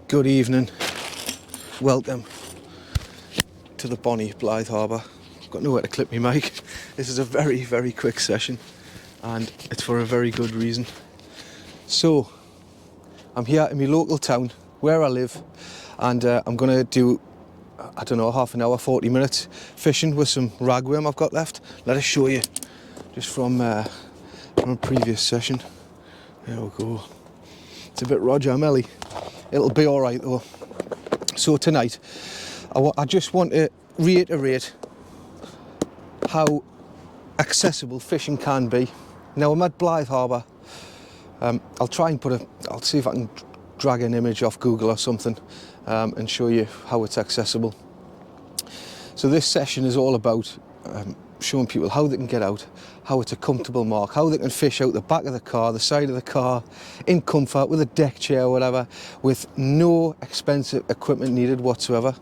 Good evening, welcome to the bonny Blythe Harbour. I've got nowhere to clip my mic. This is a very, very quick session and it's for a very good reason. So, I'm here in my local town where I live and I'm going to do, I don't know, half an hour, 40 minutes fishing with some ragworm I've got left. Let us show you, just from a previous session. There we go. It's a bit Roger Melly. It'll be alright though. So tonight, I just want to reiterate how accessible fishing can be. Now I'm at Blythe Harbour. I'll try and I'll see if I can drag an image off Google or something and show you how it's accessible. So this session is all about showing people how they can get out, how it's a comfortable mark, how they can fish out the back of the car, the side of the car, in comfort, with a deck chair or whatever, with no expensive equipment needed whatsoever.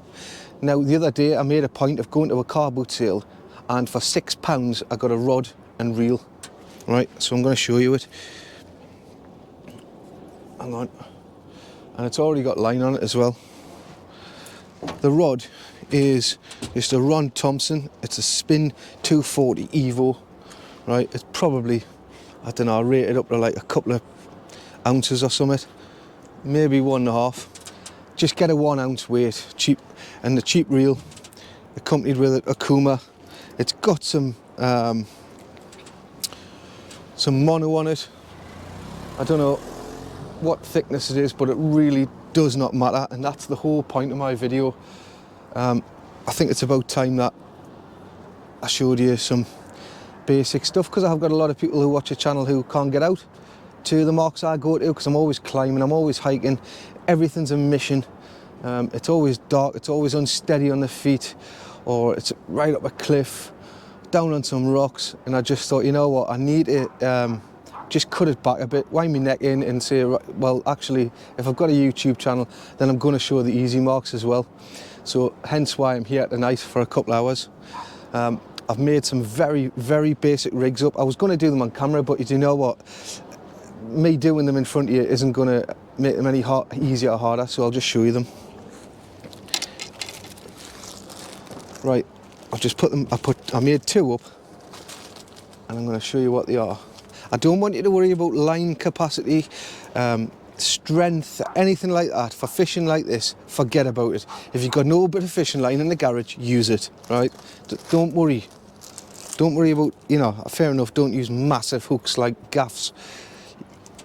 Now the other day I made a point of going to a car boot sale and for £6 I got a rod and reel. Right, so I'm going to show you it. Hang on. And it's already got line on it as well. The rod is just a Ron Thompson. It's a Spin 240 Evo, right? It's probably, I don't know, I rate it up to like a couple of ounces or something, maybe 1.5. Just get a 1 ounce weight, cheap, and the cheap reel accompanied with it, a Kuma. It's got some mono on it. I don't know what thickness it is, but it really does not matter, and that's the whole point of my video. I think it's about time that I showed you some basic stuff, because I've got a lot of people who watch the channel who can't get out to the marks I go to, because I'm always climbing, I'm always hiking, everything's a mission. It's always dark, it's always unsteady on the feet, or it's right up a cliff, down on some rocks, and I just thought, you know what, I need to just cut it back a bit, wind my neck in and say, well, actually, if I've got a YouTube channel, then I'm going to show the easy marks as well. So hence why I'm here tonight for a couple hours. I've made some very, very basic rigs up. I was going to do them on camera, but you know what? Me doing them in front of you isn't going to make them any easier or harder, so I'll just show you them. Right, I've just put them, I made 2 up, and I'm going to show you what they are. I don't want you to worry about line capacity, strength, anything like that. For fishing like this, forget about it. If you've got no bit of fishing line in the garage, use it, right? Don't worry. Don't worry about, you know, fair enough, don't use massive hooks like gaffs.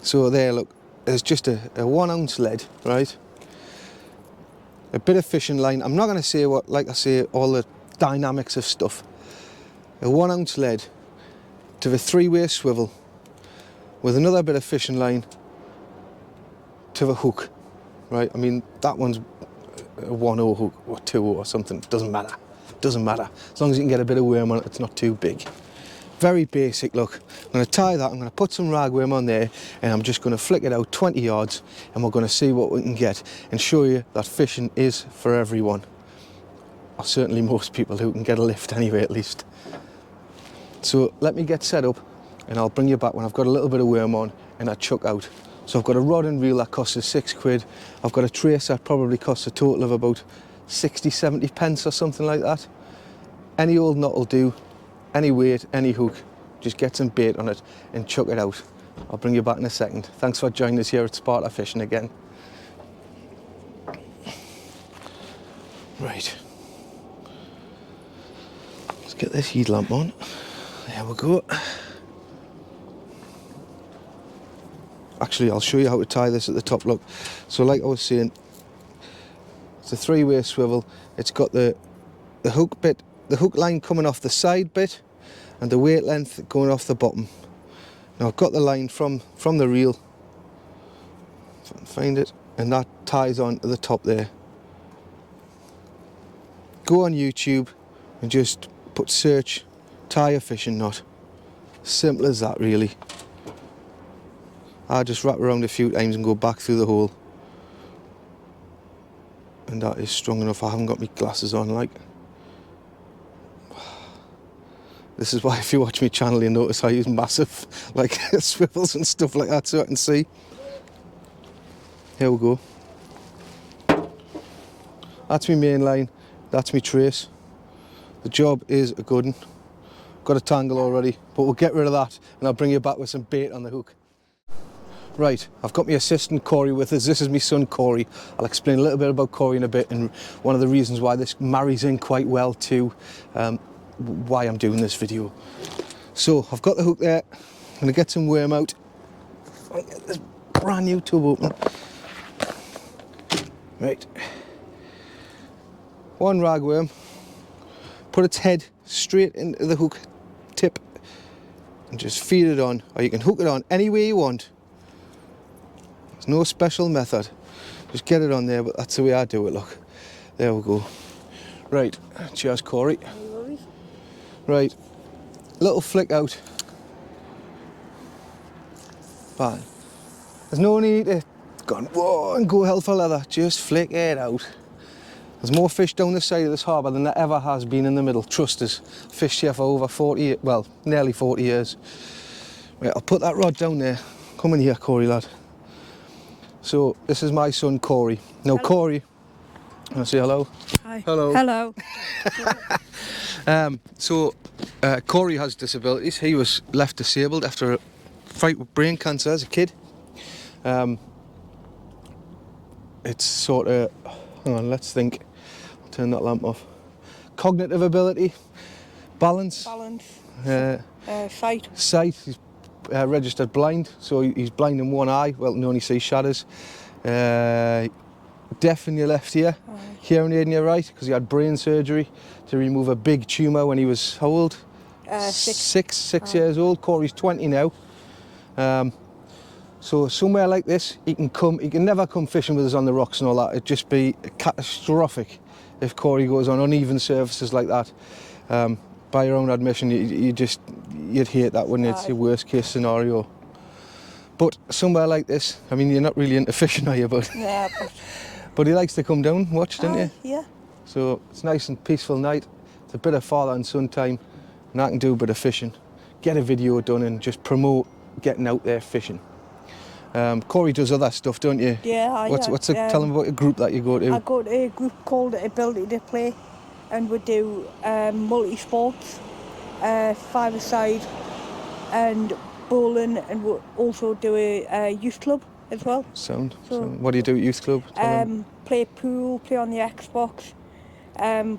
So there, look, there's just a 1 ounce lead, right? A bit of fishing line. I'm not going to say what, like I say, all the dynamics of stuff. A 1 ounce lead to the 3-way swivel with another bit of fishing line to the hook, right? I mean, that one's a 1/0 hook or 2/0 or something, doesn't matter. Doesn't matter. As long as you can get a bit of worm on it, it's not too big. Very basic, look. I'm going to tie that, I'm going to put some ragworm on there, and I'm just going to flick it out 20 yards, and we're going to see what we can get and show you that fishing is for everyone. Or certainly most people who can get a lift anyway, at least. So let me get set up, and I'll bring you back when I've got a little bit of worm on and I chuck out. So I've got a rod and reel that costs us £6. I've got a trace that probably costs a total of about 60-70 pence or something like that. Any old knot will do, any weight, any hook. Just get some bait on it and chuck it out. I'll bring you back in a second. Thanks for joining us here at Sparta Fishing again. Right. Let's get this heat lamp on. There we go. Actually, I'll show you how to tie this at the top, look. So like I was saying, it's a 3-way swivel. It's got the hook bit, the hook line coming off the side bit, and the weight length going off the bottom. Now I've got the line from the reel, if I can find it, and that ties on to the top there. Go on YouTube and just put search tie a fishing knot. Simple as that, really. I just wrap around a few times and go back through the hole. And that is strong enough. I haven't got my glasses on, like. This is why if you watch my channel you notice I use massive like swivels and stuff like that so I can see. Here we go. That's my main line, that's my trace. The job is a good one. Got a tangle already, but we'll get rid of that and I'll bring you back with some bait on the hook. Right, I've got my assistant Corey with us. This is my son Corey. I'll explain a little bit about Corey in a bit and one of the reasons why this marries in quite well to why I'm doing this video. So I've got the hook there. I'm going to get some worm out. I'll get this brand new tub open. Right. One ragworm. Put its head straight into the hook tip and just feed it on, or you can hook it on any way you want. There's no special method. Just get it on there, but that's the way I do it, look. There we go. Right, cheers Corey. Right, little flick out. Bang. There's no need to whoa and go hell for leather, just flick it out. There's more fish down the side of this harbour than there ever has been in the middle, trust us. Fished here for over 40, well, nearly 40 years. Right, I'll put that rod down there. Come in here, Corey, lad. So, this is my son, Corey. Now, hello. Corey, I'll say hello. Hi. Hello. Hello. Corey has disabilities. He was left disabled after a fight with brain cancer as a kid. It's sort of, hang on, let's think. I'll turn that lamp off. Cognitive ability, balance. Sight. Sight. He's registered blind, so he's blind in one eye. Well, can only see shadows. Deaf in your left ear, hearing aid in your right, because he had brain surgery to remove a big tumour when he was how old? 6. 6 years old. Corey's 20 now. So somewhere like this, he can never come fishing with us on the rocks and all that. It'd just be catastrophic if Corey goes on uneven surfaces like that. By your own admission, you'd hate that, wouldn't you? It's your worst case scenario. But somewhere like this, I mean, you're not really into fishing, are you? But yeah, but he likes to come down and watch, doesn't he? Yeah. So it's a nice and peaceful night. It's a bit of father and son time, and I can do a bit of fishing, get a video done, and just promote getting out there fishing. Corey does other stuff, don't you? Yeah. Tell him about a group that you go to. I go to a group called Ability to Play, and we do multi-sports, five-a-side, and bowling, and we also do a youth club as well. Sound. What do you do at youth club? Play pool, play on the Xbox,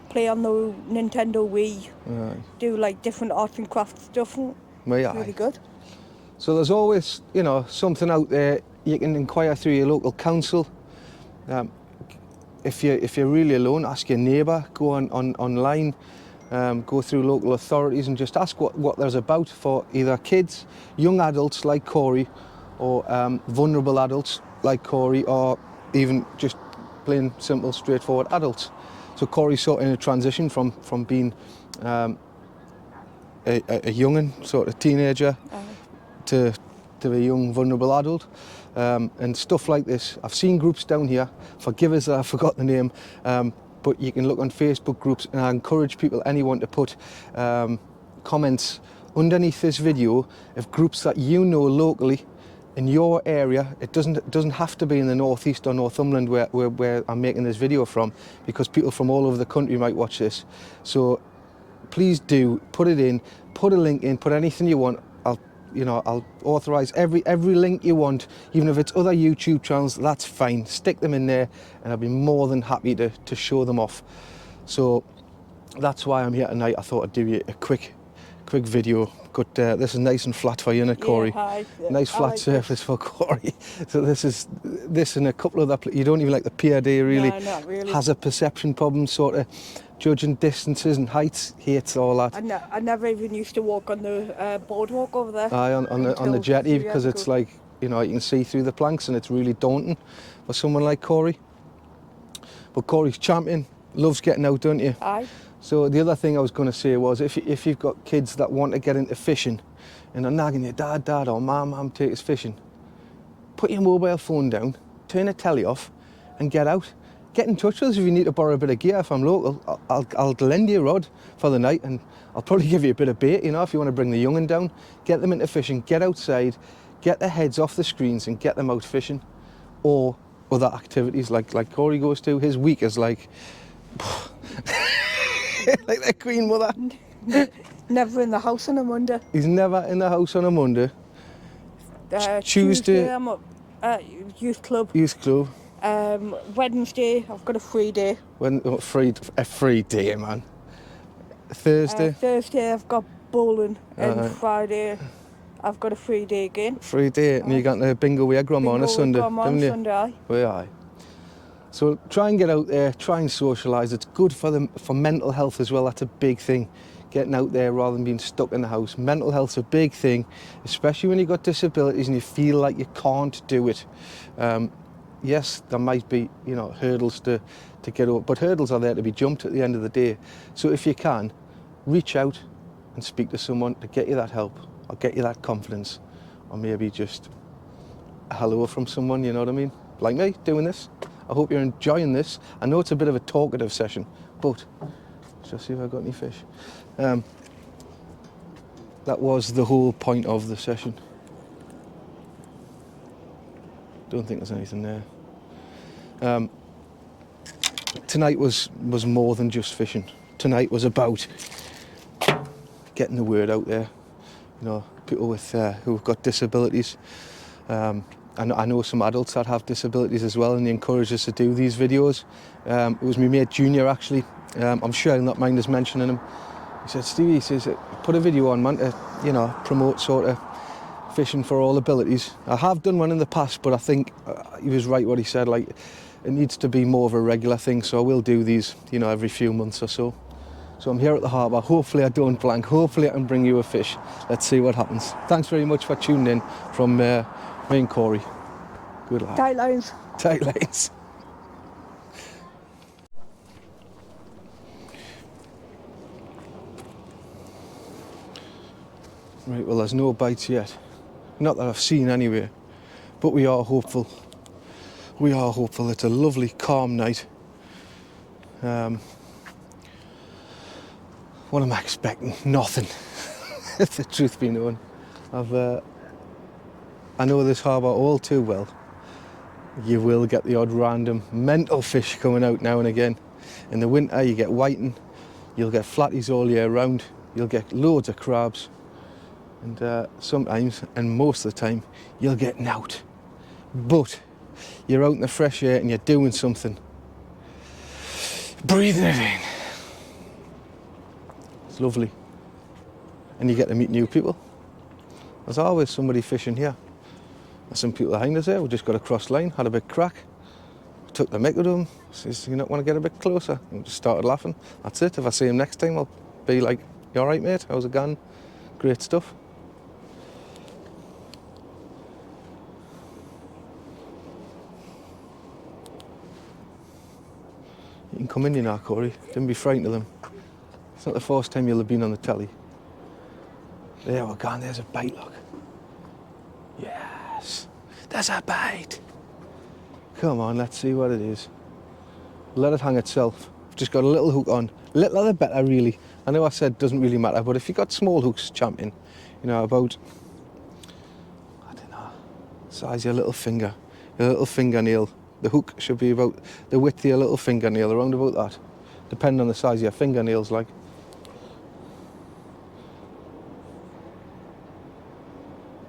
play on the Nintendo Wii. Right. Do like different arts and crafts stuff. Really good. So there's always, you know, something out there. You can inquire through your local council. If you're really alone, ask your neighbour. Go online. Go through local authorities and just ask what there's about for either kids, young adults like Corey, or vulnerable adults like Corey, or even just plain simple straightforward adults. So Corey's sort of in a transition from being a young'un, sort of teenager, to a young vulnerable adult, and stuff like this. I've seen groups down here, forgive us that I forgot the name, but you can look on Facebook groups, and I encourage people, anyone, to put comments underneath this video of groups that you know locally in your area. It doesn't have to be in the northeast or Northumberland where I'm making this video from, because people from all over the country might watch this. So please do put it in, put a link in, put anything you want. I'll authorise every link you want, even if it's other YouTube channels, that's fine. Stick them in there and I'll be more than happy to show them off. So that's why I'm here tonight. I thought I'd do you a quick video. Got this is nice and flat for you, isn't it, Corey? Yeah, nice flat like surface for Corey. So this and a couple of other, you don't even like the pier, do you, really? No, not really. Has a perception problem, sort of judging distances and heights, hates all that. I never even used to walk on the boardwalk over there. Aye, on the jetty, because it's like, you know, you can see through the planks and it's really daunting for someone like Corey. But Corey's champion, loves getting out, don't you? Aye. So the other thing I was going to say was, if you've got kids that want to get into fishing and are nagging you, Dad, or Mum, take us fishing, put your mobile phone down, turn the telly off and get out. Get in touch with us if you need to borrow a bit of gear. If I'm local, I'll lend you a rod for the night, and I'll probably give you a bit of bait, you know, if you want to bring the young'un down. Get them into fishing, get outside, get their heads off the screens and get them out fishing. Or other activities like Corey goes to. His week is like like their queen mother. Never in the house on a Monday. He's never in the house on a Monday. Tuesday I'm at youth club. Youth club. Wednesday I've got a free day. A free day, man. Thursday. Thursday I've got bowling, and Friday I've got a free day again. Free day, and you got the bingo with your grandma on a Sunday. Bingo with grandma on Sunday, aye. Well, aye. So try and get out there, try and socialise. It's good for mental health as well. That's a big thing. Getting out there rather than being stuck in the house. Mental health's a big thing, especially when you've got disabilities and you feel like you can't do it. Yes, there might be, you know, hurdles to get over, but hurdles are there to be jumped at the end of the day. So if you can, reach out and speak to someone to get you that help or get you that confidence, or maybe just a hello from someone, you know what I mean? Like me, doing this. I hope you're enjoying this. I know it's a bit of a talkative session, but let's just see if I've got any fish. That was the whole point of the session. Don't think there's anything there. Tonight was more than just fishing. Tonight was about getting the word out there. You know, people with who've got disabilities. I know some adults that have disabilities as well, and they encourage us to do these videos. It was my mate Junior actually. I'm sure he'll not mind us mentioning him. He said, Stevie, he says, put a video on, man, to, you know, promote sort of fishing for all abilities. I have done one in the past, but I think he was right what he said, like, it needs to be more of a regular thing, so I will do these, you know, every few months or so. So I'm here at the harbour. Hopefully I don't blank. Hopefully I can bring you a fish. Let's see what happens. Thanks very much for tuning in from me and Corey. Good lad. Tight lines. Tight lines. Right, well, there's no bites yet. Not that I've seen anyway, but we are hopeful. We are hopeful. It's a lovely, calm night. What am I expecting? Nothing. If the truth be known. I know this harbour all too well. You will get the odd random mental fish coming out now and again. In the winter you get whiting, you'll get flatties all year round, you'll get loads of crabs, and sometimes, and most of the time, you'll get knout. But you're out in the fresh air and you're doing something. Breathing it in. It's lovely. And you get to meet new people. There's always somebody fishing here. There's some people behind us there. We just got across line, had a big crack. Took the mick with them. Says, you not want to get a bit closer? And we just started laughing. That's it. If I see him next time, I'll be like, you all right, mate? How's it going? Great stuff. You can come in, you know, Corey. Don't be frightened of them. It's not the first time you'll have been on the telly. There we're gone. There's a bite, look. Yes, there's a bite. Come on, let's see what it is. Let it hang itself. I've just got a little hook on. Little the better, really. I know I said it doesn't really matter, but if you've got small hooks, champion, you know, about, I don't know, size your little finger, your little fingernail. The hook should be about the width of your little fingernail, around about that. Depending on the size of your fingernails, like.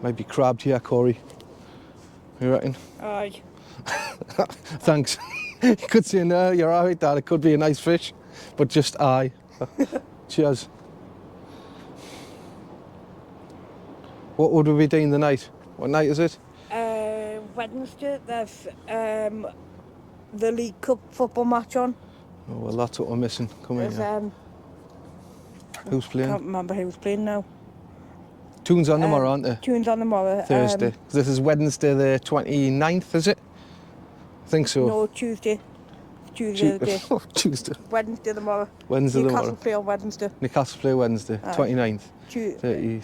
Might be crabbed here, Corey. You reckon? Aye. Thanks. You could say, no, you're all right, Dad. It could be a nice fish, but just aye. Cheers. What would we be doing the night? What night is it? Wednesday, there's the League Cup football match on. Oh, well, that's what we're missing. Come in here. Who's I playing? can't remember who's playing now. Tunes on tomorrow, aren't they? Tunes on tomorrow. Thursday. This is Wednesday the 29th, is it? I think so. No, Tuesday. Tuesday the day. Tuesday. Wednesday tomorrow. Wednesday Newcastle tomorrow. play on Wednesday. Newcastle play Wednesday, Aye. 29th. 30.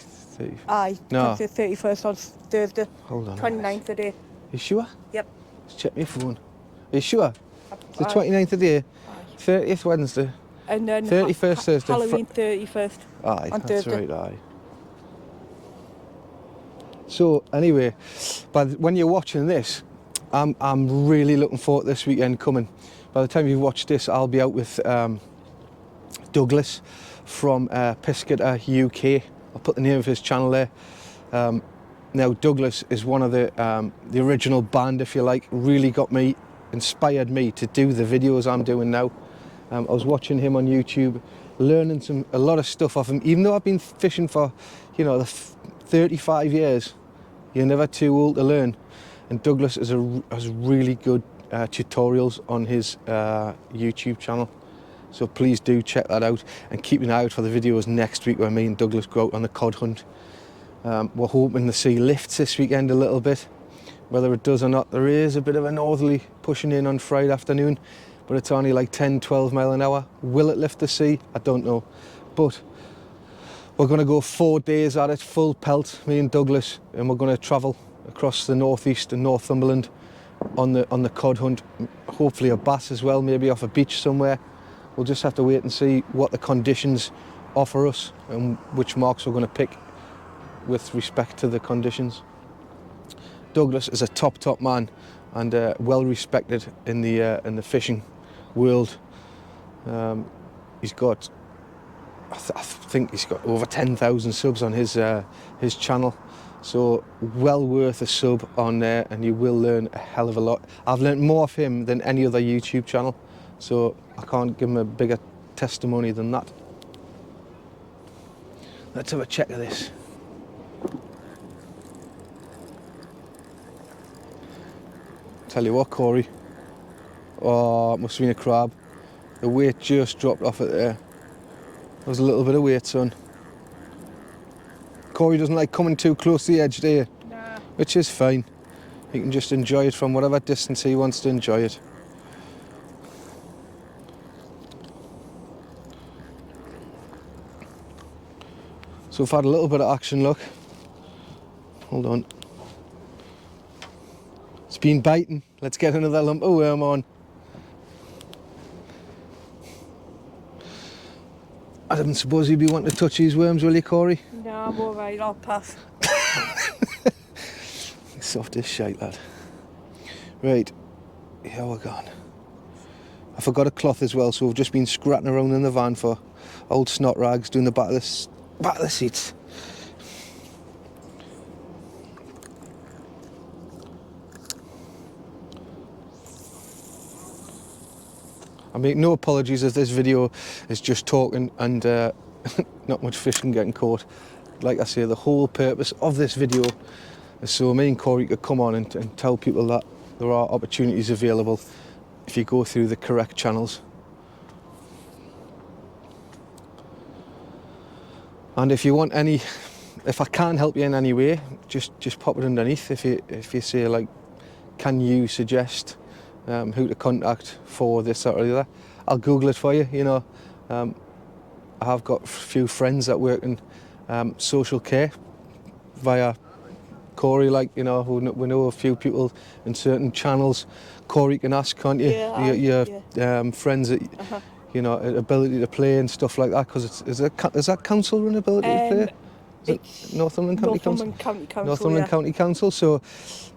Aye, No. the 31st on Thursday. Hold on. 29th today. You sure? Yep. Let's check my phone. Are you sure? It's the Aye. 29th of the year, Aye. 30th Wednesday, And then 31st Thursday. Halloween 31st. Aye, on that's Thursday. right, aye. So anyway, when you're watching this, I'm really looking forward to this weekend coming. By the time you've watched this, I'll be out with Douglas from Piscator UK. I'll put the name of his channel there. Now Douglas is one of the original band, if you like. Really inspired me to do the videos I'm doing now. I was watching him on YouTube, learning a lot of stuff off him. Even though I've been fishing for, 35 years, you're never too old to learn. And Douglas has really good tutorials on his YouTube channel. So please do check that out and keep an eye out for the videos next week where me and Douglas go out on the cod hunt. We're hoping to see lifts this weekend a little bit. Whether it does or not, there is a bit of a northerly pushing in on Friday afternoon, but it's only like 10, 12 mile an hour. Will it lift the sea? I don't know. But we're going to go 4 days at it, full pelt, me and Douglas, and we're going to travel across the northeast and Northumberland on the cod hunt. Hopefully a bass as well, maybe off a beach somewhere. We'll just have to wait and see what the conditions offer us and which marks we're going to pick with respect to the conditions. Douglas is a top man and well respected in the fishing world. He's got, I think he's got over 10,000 subs on his channel, so well worth a sub on there, and you will learn a hell of a lot. I've learned more of him than any other YouTube channel, so I can't give him a bigger testimony than that. Let's have a check of this. Tell you what, Corey. Oh, it must have been a crab. The weight just dropped off it there. There was a little bit of weight, son. Corey doesn't like coming too close to the edge, do you? Nah. Which is fine. He can just enjoy it from whatever distance he wants to enjoy it. So we've had a little bit of action, look. Hold on. It's been biting. Let's get another lump of worm on. I don't suppose you'd be wanting to touch these worms, will you, Corey? No, I'm alright, I'll pass. Soft as shite, lad. Right, here we're gone. I forgot a cloth as well, so we've just been scratting around in the van for old snot rags, doing the back of the seats. I make no apologies if this video is just talking and not much fishing getting caught. Like I say, the whole purpose of this video is so me and Corey could come on and tell people that there are opportunities available if you go through the correct channels. And if you want if I can help you in any way, just pop it underneath. If you say, like, can you suggest who to contact for this, that or the other, I'll Google it for you. I have got a few friends that work in social care via Corey, we know a few people in certain channels. Corey can ask, can't you? Yeah, your friends that ability to play and stuff like that, because is that council run ability to play? Is it Northumberland County Council? Northumberland County Council. So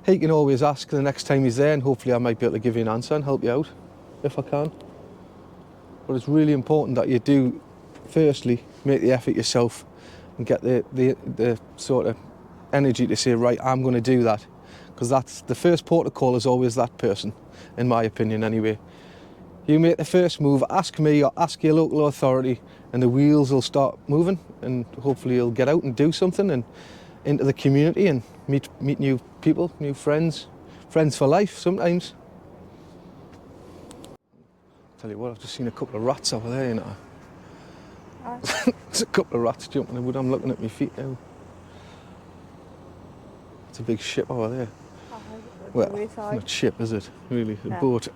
he can always ask the next time he's there, and hopefully I might be able to give you an answer and help you out if I can. But it's really important that you do, firstly, make the effort yourself and get the sort of energy to say, right, I'm going to do that, because that's the first port of call is always that person, in my opinion anyway. You make the first move, ask me or ask your local authority, and the wheels will start moving, and hopefully you'll get out and do something and into the community and meet new people, new friends for life sometimes. Tell you what, I've just seen a couple of rats over there, There's a couple of rats jumping in the wood. I'm looking at my feet now. It's a big ship over there. Well, not ship, is it? Really, a boat.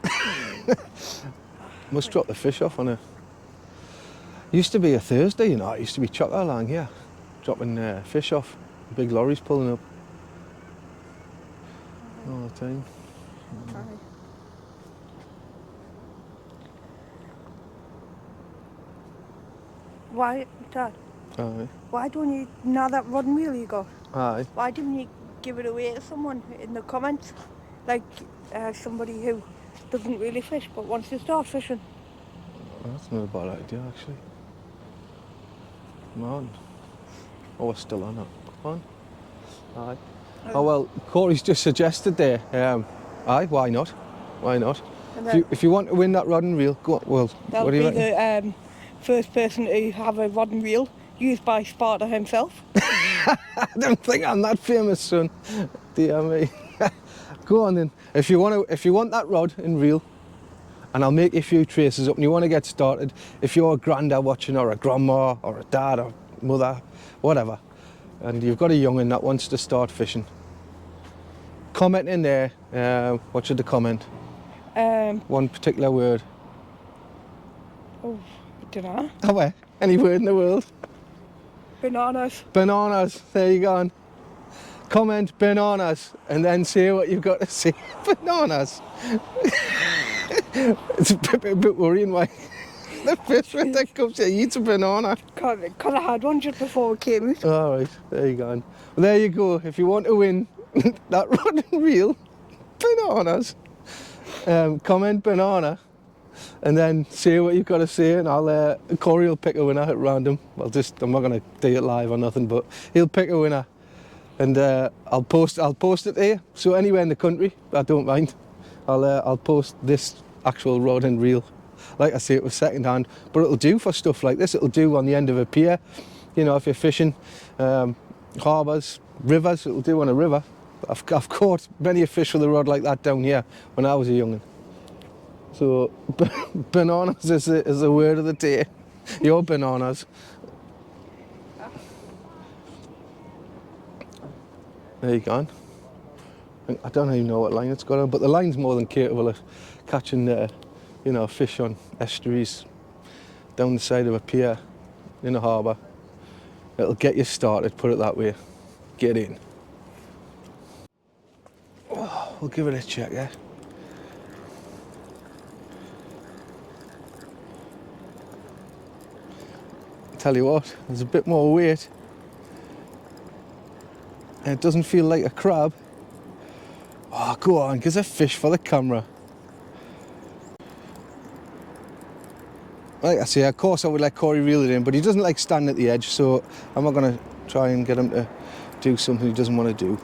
Must drop the fish off on a... Used to be a Thursday, you know. It used to be chocker along here, dropping fish off. Big lorries pulling up all the time. Aye. Why, Dad? Aye. Why don't you, now that rod and reel you got, Aye. why didn't you give it away to someone in the comments? Like somebody who doesn't really fish but wants to start fishing. That's not a bad idea, actually. Come on. Oh, we're still on it. Come on. Aye. Oh, well, Corey's just suggested there. Aye, why not? Why not? If you want to win that rod and reel, go on. Well, That'll what do you be reckon? the first person to have a rod and reel used by Sparta himself. I don't think I'm that famous, son. Dear me. Go on then. If you want that rod and reel, and I'll make you a few traces up, and you want to get started, if you're a granddad watching, or a grandma, or a dad, or mother, whatever, and you've got a young'un that wants to start fishing, comment in there. What should they comment? One particular word. Oh, I don't know. Oh, where? Any word in the world? Bananas. Bananas. There you go. Comment bananas, and then say what you've got to say. Bananas. It's a bit worrying, why the fish when that comes here eats a banana. Because I had one just before we came out. All right, there you go. Well, there you go. If you want to win that rod and reel, bananas, comment banana, and then say what you've got to say, and I'll Corey will pick a winner at random. I'm not going to do it live or nothing, but he'll pick a winner, and I'll post it there. So anywhere in the country, I don't mind. I'll post this actual rod and reel. Like I say, it was second hand, but it'll do for stuff like this. It'll do on the end of a pier, you know, if you're fishing harbours, rivers. It'll do on a river. I've caught many a fish with a rod like that down here when I was a young'un. So bananas is the word of the day. Your bananas. There you go. I don't even know what line it's got on, but the line's more than capable of catching, you know, fish on estuaries, down the side of a pier, in a harbour. It'll get you started, put it that way. Get in. Oh, we'll give it a check, yeah. Tell you what, there's a bit more weight. And it doesn't feel like a crab. Oh, go on, give us a fish for the camera. Like I say, of course I would let Corey reel it in, but he doesn't like standing at the edge, so I'm not going to try and get him to do something he doesn't want to do.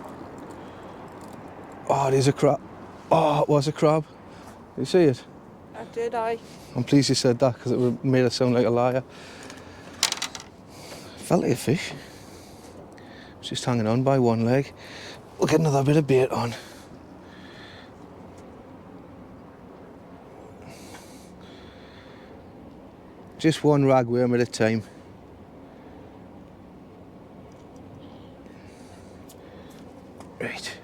Oh, there's a crab. Oh, it was a crab. Did you see it? I did, I. I'm pleased you said that, because it made us sound like a liar. Felt like a fish. It's just hanging on by one leg. We'll get another bit of bait on. Just one ragworm at a time. Right.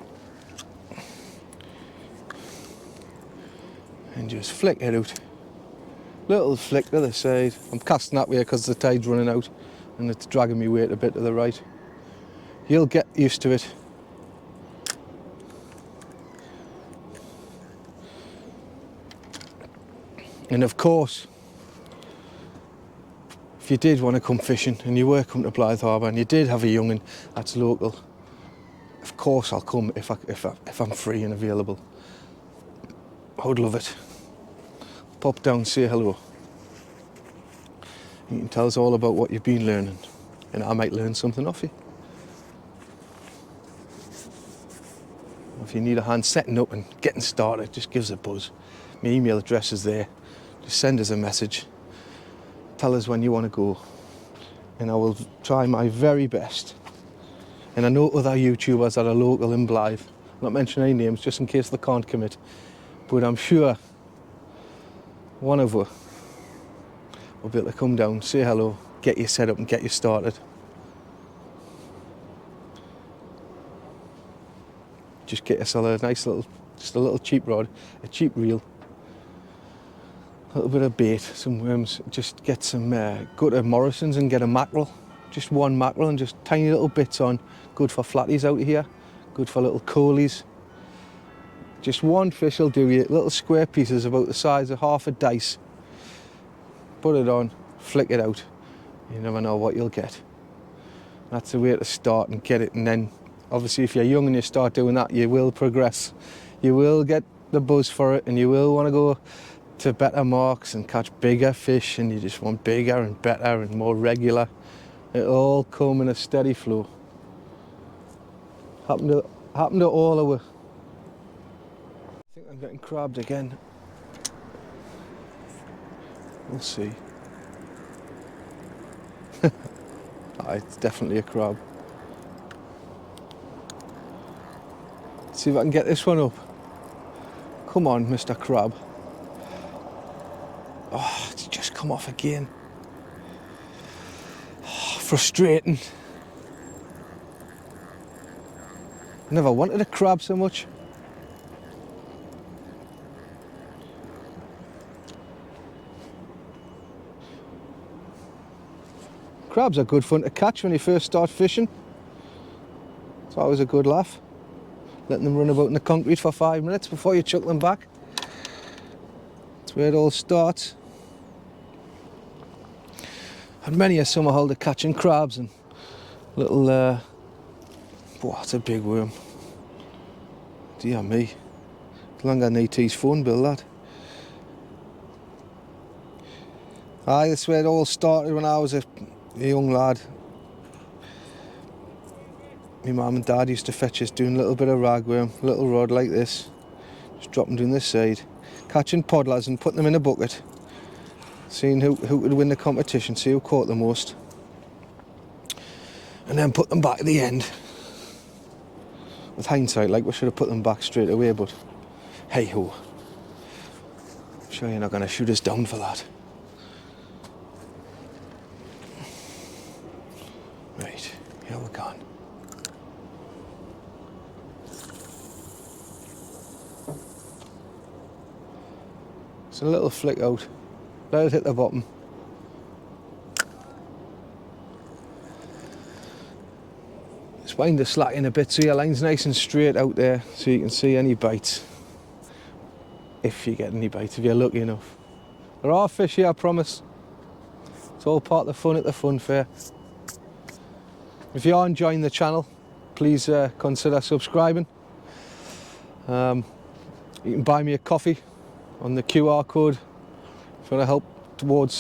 And just flick it out. Little flick to the side. I'm casting that way because the tide's running out and it's dragging me weight a bit to the right. You'll get used to it. And of course, if you did want to come fishing and you were coming to Blythe Harbour and you did have a young'un that's local, of course I'll come if I'm free and available. I would love it. Pop down, say hello. You can tell us all about what you've been learning, and I might learn something off you. If you need a hand setting up and getting started, just give us a buzz. My email address is there. Just send us a message. Tell us when you want to go, and I will try my very best. And I know other YouTubers that are local in Blythe. I'm not mentioning any names just in case they can't commit, but I'm sure one of you will be able to come down, say hello, get you set up and get you started. Just get yourself a nice little, just a little cheap rod, a cheap reel. little bit of bait, some worms. Just get some, go to Morrison's and get a mackerel. Just one mackerel and just tiny little bits on. Good for flatties out here, good for little coalies. Just one fish will do you, little square pieces about the size of half a dice. Put it on, flick it out. You never know what you'll get. That's the way to start and get it, and then obviously if you're young and you start doing that, you will progress. You will get the buzz for it and you will want to go to better marks and catch bigger fish, and you just want bigger and better and more regular. It'll all come in a steady flow. Happened to all of us. I think I'm getting crabbed again. We'll see. It's definitely a crab. Let's see if I can get this one up. Come on, Mr. Crab. Oh, it's just come off again. Oh, frustrating. Never wanted a crab so much. Crabs are good fun to catch when you first start fishing. It's always a good laugh. Letting them run about in the concrete for 5 minutes before you chuck them back. That's where it all starts. Had many a summer holiday catching crabs and little, whoa, that's a big worm. Dear me. It's longer than E.T.'s phone bill, that. Aye, that's where it all started when I was a young lad. My mum and dad used to fetch us doing a little bit of ragworm, little rod like this. Just drop them down this side. Catching podlers and putting them in a bucket. Seeing who could win the competition, see who caught the most. And then put them back at the end. With hindsight, like we should have put them back straight away, but hey ho. I'm sure you're not going to shoot us down for that. Right, here we're gone. It's a little flick out. Let it hit the bottom. Just wind the slack in a bit so your line's nice and straight out there so you can see any bites. If you get any bites, if you're lucky enough. There are fish here, I promise. It's all part of the fun at the fun fair. If you are enjoying the channel, please consider subscribing. You can buy me a coffee on the QR code if you want to help towards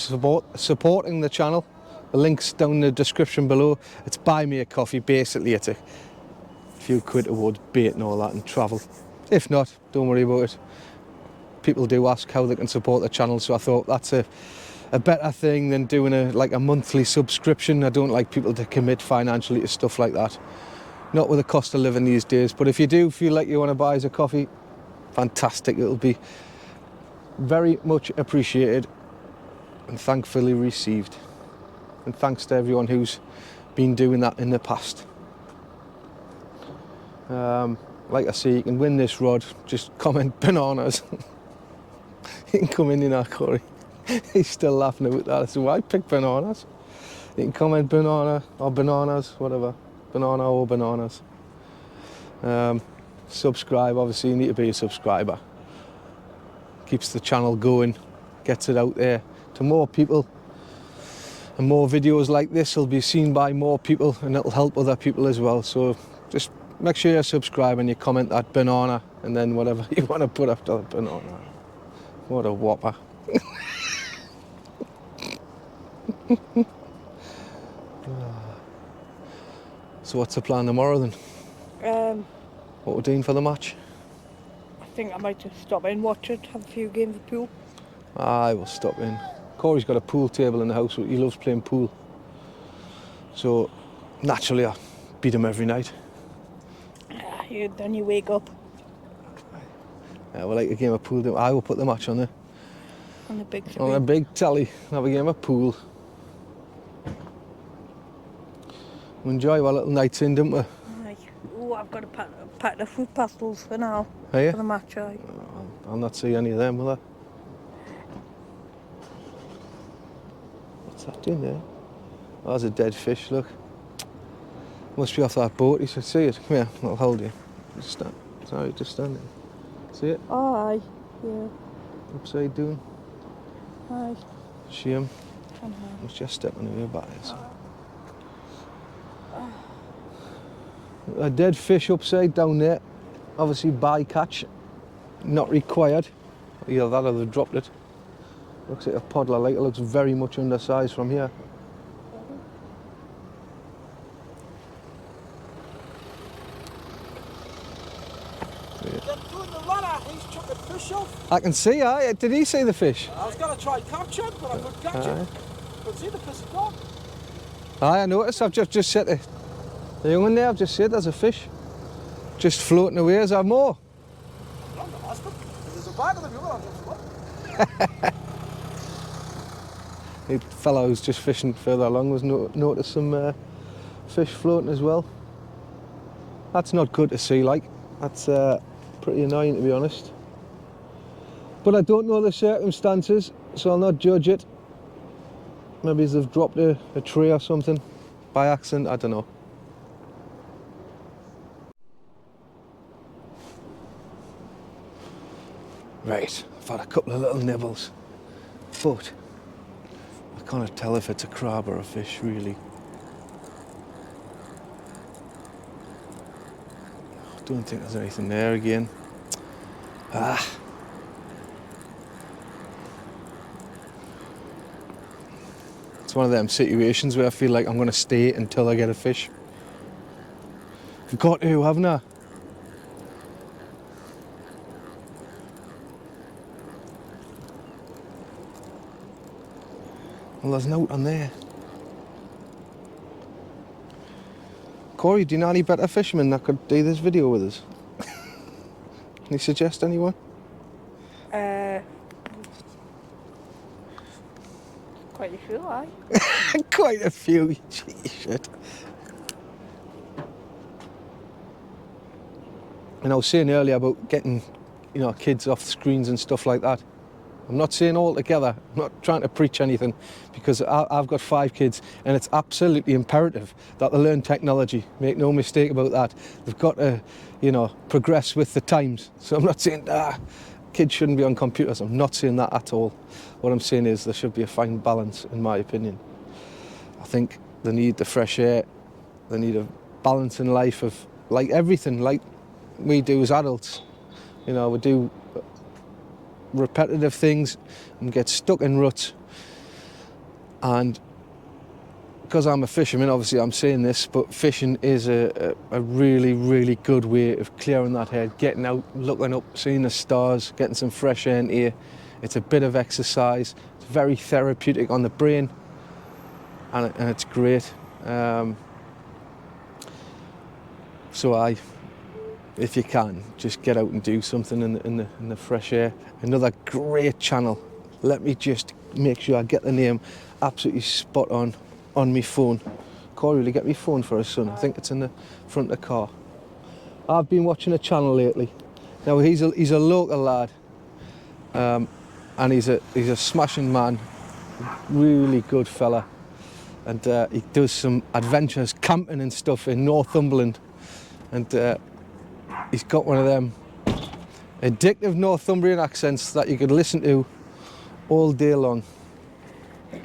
supporting the channel. The link's down in the description below. It's buy me a coffee, basically it's a few quid towards bait and all that and travel. If not, don't worry about it. People do ask how they can support the channel, so I thought that's a better thing than doing a monthly subscription. I don't like people to commit financially to stuff like that. Not with the cost of living these days, but if you do feel like you want to buy us a coffee, fantastic, it'll be very much appreciated and thankfully received. And thanks to everyone who's been doing that in the past. Like I say, you can win this rod, just comment bananas. You can come in our Corey. He's still laughing about that. I said, why pick bananas? You can comment banana or bananas, whatever. Banana or bananas. Subscribe, obviously you need to be a subscriber. Keeps the channel going, gets it out there to more people. And more videos like this will be seen by more people and it'll help other people as well. So just make sure you subscribe and you comment that banana and then whatever you want to put after the banana. What a whopper. So what's the plan tomorrow then? What we're doing for the match? I think I might just stop in, watch it, have a few games of pool. I will stop in. Corey's got a pool table in the house, he loves playing pool. So naturally I beat him every night. Then you wake up. Yeah, we like a game of pool. I will put the match on there. On the big screen. On a big telly, have a game of pool. We enjoy our little nights in, don't we? Oh, I've got a pack of fruit pastels for now. Are you? For the match, aye. I'll not see any of them, will I? that doing there? Oh, there's a dead fish, look. Must be off that boat, you should see it. Come here, I'll hold you. Just stand. Sorry, just stand there. See it? Oh, aye. Yeah. Upside down. Aye. Shame. I know. It's just stepping on your back. A dead fish upside down there. Obviously bycatch. Not required. Either that or they've dropped it. Looks like a podler, like it looks very much undersized from here. Doing the runner, he's chucking fish off. I can see, did he see the fish? I was going to try and capture him, but I couldn't catch him. But see the fish is gone. Aye, I noticed. I've just said it. The young one there, I've just said there's a fish. Just floating away. Is there more? I'm going to ask him. There's a bag of them, you're going to have The fellow who's just fishing further along was noticed some fish floating as well. That's not good to see, like. That's pretty annoying, to be honest. But I don't know the circumstances, so I'll not judge it. Maybe they've dropped a tray or something by accident, I don't know. Right, I've had a couple of little nibbles, but I can't tell if it's a crab or a fish, really. I don't think there's anything there again. It's one of them situations where I feel like I'm going to stay until I get a fish. I've got to, haven't I? Well, there's no on there. Corey, do you know any better fishermen that could do this video with us? Can you suggest anyone? Quite a few, aye. Quite a few. Gee, shit. And I was saying earlier about getting, kids off screens and stuff like that. I'm not saying all together. I'm not trying to preach anything, because I've got 5 kids and it's absolutely imperative that they learn technology. Make no mistake about that. They've got to, progress with the times. So I'm not saying kids shouldn't be on computers. I'm not saying that at all. What I'm saying is there should be a fine balance, in my opinion. I think they need the fresh air. They need a balance in life of, like everything, like we do as adults. We do repetitive things and get stuck in ruts. And because I'm a fisherman, obviously I'm saying this, but fishing is a really, really good way of clearing that head, getting out, looking up, seeing the stars, getting some fresh air in here. It's a bit of exercise. It's very therapeutic on the brain, and it's great. So if you can, just get out and do something in the fresh air. Another great channel. Let me just make sure I get the name absolutely spot on my phone. Corey, will you get my phone for us, son? I think it's in the front of the car. I've been watching a channel lately. Now he's a local lad, and he's a smashing man, really good fella, and he does some adventures, camping and stuff in Northumberland, and he's got one of them addictive Northumbrian accents that you could listen to all day long.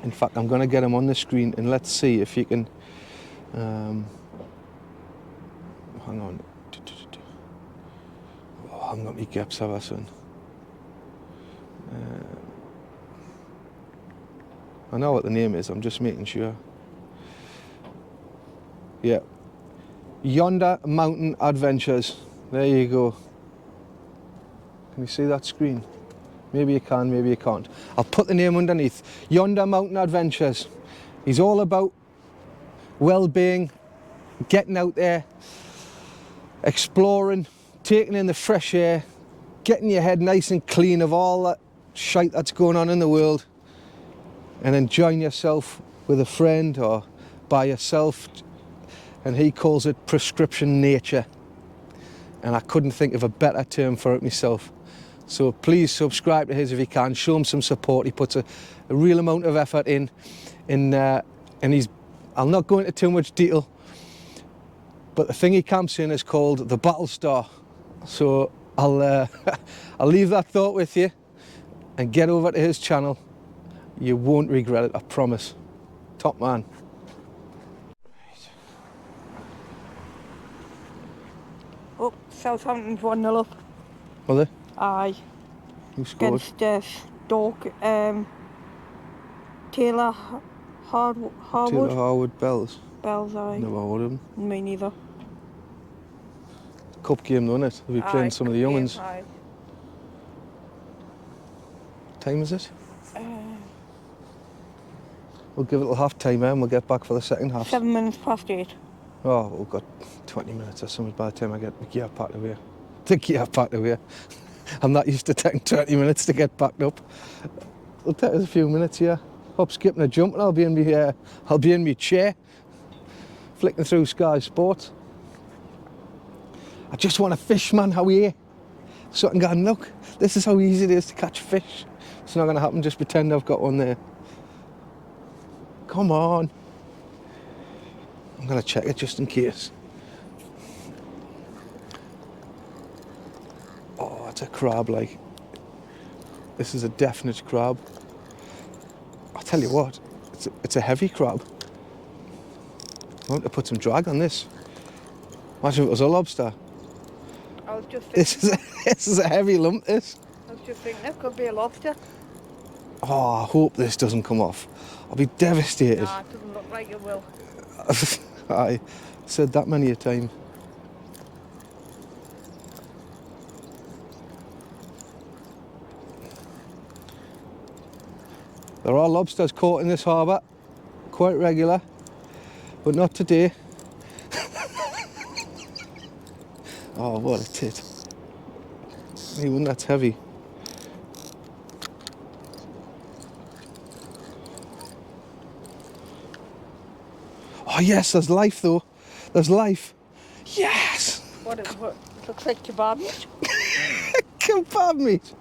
In fact, I'm going to get him on the screen and let's see if you can. Hang on. Oh, I haven't got my gaps, have I, son? I know what the name is, I'm just making sure. Yeah. Yonder Mountain Adventures. There you go. Can you see that screen? Maybe you can, maybe you can't. I'll put the name underneath. Yonder Mountain Adventures. He's all about well-being, getting out there, exploring, taking in the fresh air, getting your head nice and clean of all that shite that's going on in the world, and enjoying yourself with a friend or by yourself. And he calls it prescription nature. And I couldn't think of a better term for it myself. So please subscribe to his if you can. Show him some support. He puts a real amount of effort in, and I'll not go into too much detail, but the thing he camps in is called the Battle Star. So I'll leave that thought with you, and get over to his channel. You won't regret it, I promise. Top man. Oh, Southampton's 1-0 up. Are they? Aye. Who scored? Against Stoke. Taylor Harwood. Taylor Harwood Bells. Bells, aye. Never heard of them. Me neither. Cup game though, isn't it? We'll be playing some of the young ones. Aye. What time is it? We'll give it till half time and we'll get back for the second half. 7 minutes past 8. Oh, we've got 20 minutes or something by the time I get the gear packed away. The gear packed away. I'm not used to taking 20 minutes to get packed up. It'll take us a few minutes here. Hop, skip and a jump and I'll be in my chair, flicking through Sky Sports. I just want to fish, man. How are you? So I can go and look. This is how easy it is to catch fish. It's not going to happen. Just pretend I've got one there. Come on. I'm going to check it just in case. Oh, it's a crab, like. This is a definite crab. I'll tell you what, it's a heavy crab. I want to put some drag on this. Imagine if it was a lobster. I was just thinking. This is a heavy lump, this. I was just thinking it could be a lobster. Oh, I hope this doesn't come off. I'll be devastated. Nah, it doesn't look like it will. I said that many a time. There are lobsters caught in this harbour, quite regular, but not today. Oh, what a tit. Even that's heavy. Oh yes, there's life though. There's life. Yes! What it looks like kebab meat. Kebab meat.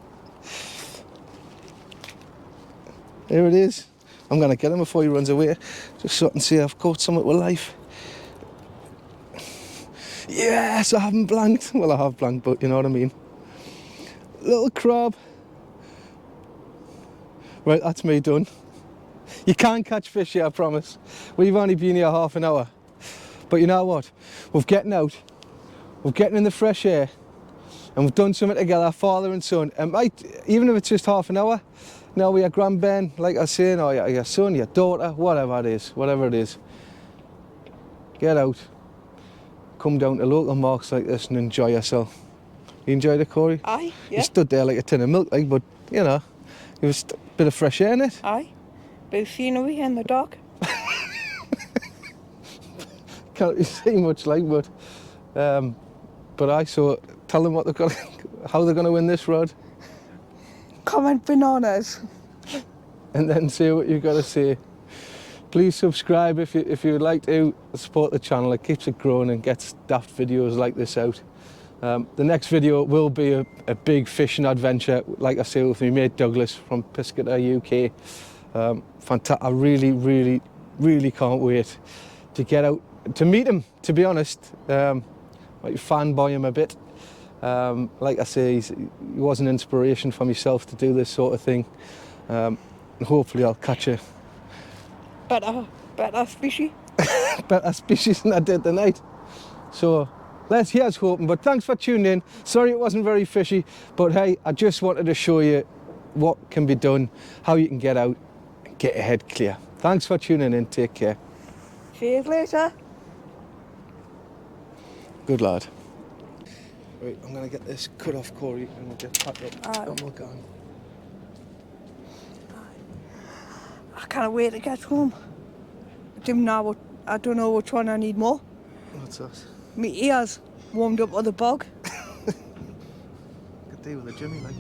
There it is. I'm going to get him before he runs away, just so I can see I've caught something with life. Yes, I haven't blanked. Well, I have blanked, but you know what I mean. Little crab. Right, that's me done. You can't catch fish here, I promise. We've only been here half an hour. But you know what? We're getting out. We're getting in the fresh air. And we've done something together, father and son. And even if it's just half an hour, now with your grandben, like I was saying, or your son, your daughter, whatever it is. Get out. Come down to local markets like this and enjoy yourself. You enjoyed it, Corey? Aye, yeah. You stood there like a tin of milk, like, but, you know, it was a bit of fresh air in it. Aye. Bit of scenery in the dark. Can't really see much, like, but so tell them what they've got, how they're going to win this rod. Comment bananas. And then say what you've got to say. Please subscribe if you would like to support the channel. It keeps it growing and gets daft videos like this out. The next video will be a big fishing adventure, like I say, with my mate Douglas from Piscator UK. I really can't wait to get out, to meet him, to be honest. Like fanboy him a bit. Like I say, he was an inspiration for myself to do this sort of thing. And hopefully I'll catch a better species. better species than I did tonight. So here's hoping, but thanks for tuning in. Sorry it wasn't very fishy, but hey, I just wanted to show you what can be done, how you can get out and get your head clear. Thanks for tuning in, take care. See you later. Good lad. Right, I'm going to get this cut off, Corey, and we'll get packed up and we'll go on. I can't wait to get home. I don't know which one I need more. What's that? My ears warmed up with the bog. Could do with a Jimmy, like.